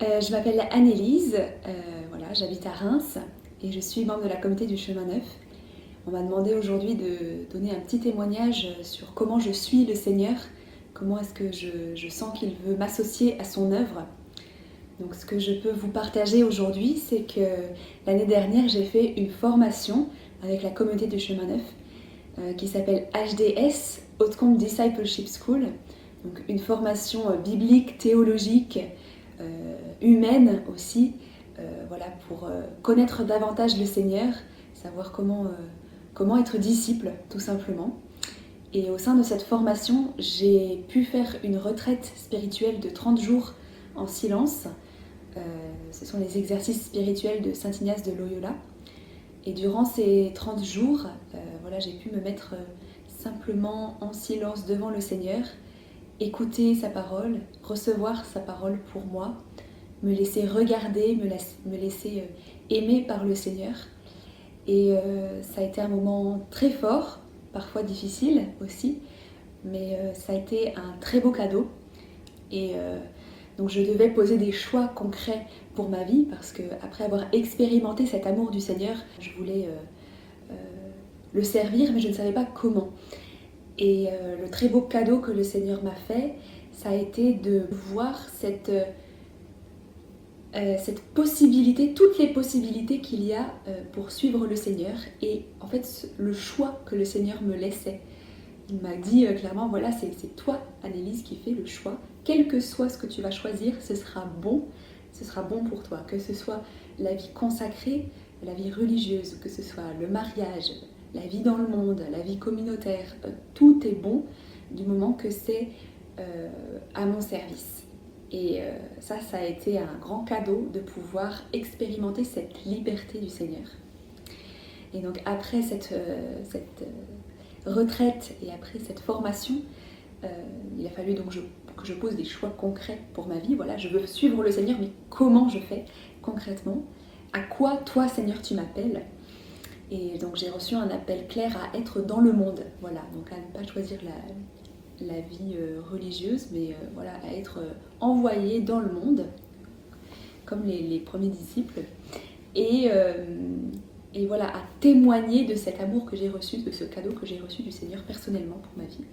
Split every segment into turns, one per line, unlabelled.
Je m'appelle Annelise, voilà, j'habite à Reims et je suis membre de la communauté du Chemin Neuf. On m'a demandé aujourd'hui de donner un petit témoignage sur comment je suis le Seigneur, comment est-ce que je sens qu'il veut m'associer à son œuvre. Donc ce que je peux vous partager aujourd'hui, c'est que l'année dernière, j'ai fait une formation avec la communauté du Chemin Neuf qui s'appelle HDS, Haute-Combe Discipleship School. Donc une formation biblique, théologique, humaine aussi, voilà, pour connaître davantage le Seigneur, savoir comment être disciple tout simplement. Et au sein de cette formation, j'ai pu faire une retraite spirituelle de 30 jours en silence. Ce sont les exercices spirituels de Saint Ignace de Loyola. Et durant ces 30 jours, voilà, j'ai pu me mettre simplement en silence devant le Seigneur, écouter sa parole, recevoir sa parole pour moi, me laisser regarder, me laisser aimer par le Seigneur. Et ça a été un moment très fort, parfois difficile aussi, mais ça a été un très beau cadeau. Et donc je devais poser des choix concrets pour ma vie, parce qu'après avoir expérimenté cet amour du Seigneur, je voulais le servir, mais je ne savais pas comment. Et le très beau cadeau que le Seigneur m'a fait, ça a été de voir cette possibilité, toutes les possibilités qu'il y a pour suivre le Seigneur, et en fait le choix que le Seigneur me laissait. Il m'a dit clairement, voilà, c'est toi, Annelise, qui fais le choix. Quel que soit ce que tu vas choisir, ce sera bon pour toi. Que ce soit la vie consacrée, la vie religieuse, que ce soit le mariage, la vie dans le monde, la vie communautaire, tout est bon du moment que c'est à mon service. Et ça a été un grand cadeau de pouvoir expérimenter cette liberté du Seigneur. Et donc après cette retraite et après cette formation, il a fallu donc que je pose des choix concrets pour ma vie. Voilà, je veux suivre le Seigneur, mais comment je fais concrètement? À quoi toi, Seigneur, tu m'appelles? Et donc j'ai reçu un appel clair à être dans le monde. Voilà, donc à ne pas choisir la vie religieuse, mais voilà, à être envoyé dans le monde, comme les premiers disciples, et voilà, à témoigner de cet amour que j'ai reçu, de ce cadeau que j'ai reçu du Seigneur personnellement pour ma vie.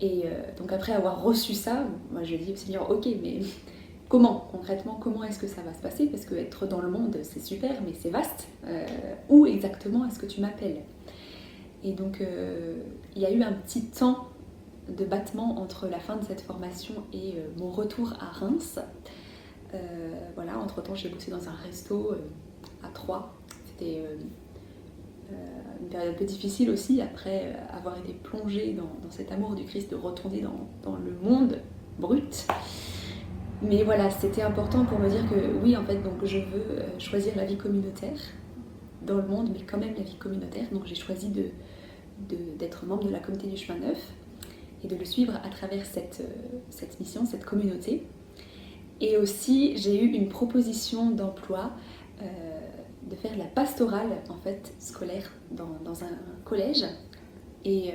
Et donc après avoir reçu ça, moi je dis au Seigneur, ok, mais concrètement, comment est-ce que ça va se passer? Parce que être dans le monde, c'est super, mais c'est vaste. Où exactement est-ce que tu m'appelles? Et donc il y a eu un petit temps de battement entre la fin de cette formation et mon retour à Reims. Voilà, entre-temps, j'ai bossé dans un resto à Troyes. C'était une période un peu difficile aussi, après avoir été plongée dans cet amour du Christ, de retourner dans le monde brut. Mais voilà, c'était important pour me dire que oui, en fait, donc je veux choisir la vie communautaire dans le monde, mais quand même la vie communautaire. Donc j'ai choisi d'être membre de la communauté du Chemin Neuf et de le suivre à travers cette mission, cette communauté. Et aussi, j'ai eu une proposition d'emploi de faire de la pastorale en fait, scolaire dans un collège. Et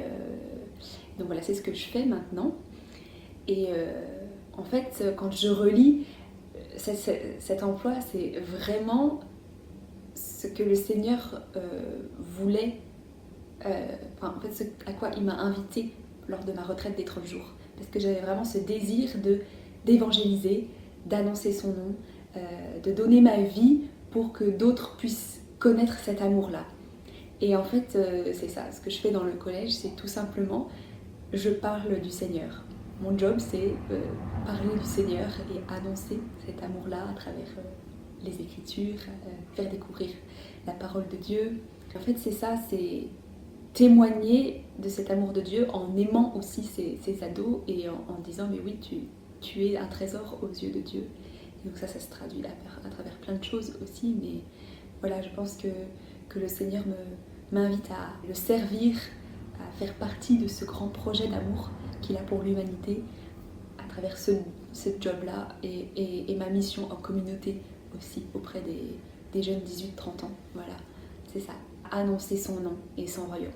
donc voilà, c'est ce que je fais maintenant. Et en fait, quand je relis cet emploi, c'est vraiment ce que le Seigneur voulait, en fait, ce à quoi il m'a invité lors de ma retraite des 30 jours. Parce que j'avais vraiment ce désir d'évangéliser, d'annoncer son nom, de donner ma vie pour que d'autres puissent connaître cet amour-là. Et en fait, c'est ça, ce que je fais dans le collège, c'est tout simplement, je parle du Seigneur. Mon job, c'est parler du Seigneur et annoncer cet amour-là à travers les Écritures, faire découvrir la parole de Dieu. En fait, c'est ça, c'est témoigner de cet amour de Dieu en aimant aussi ses ados et en disant mais oui, tu es un trésor aux yeux de Dieu. Et donc ça se traduit à travers plein de choses aussi, mais voilà, je pense que le Seigneur m'invite à le servir, à faire partie de ce grand projet d'amour qu'il a pour l'humanité à travers ce job-là et ma mission en communauté aussi auprès des jeunes 18-30 ans. Voilà, c'est ça, annoncer son nom et son royaume.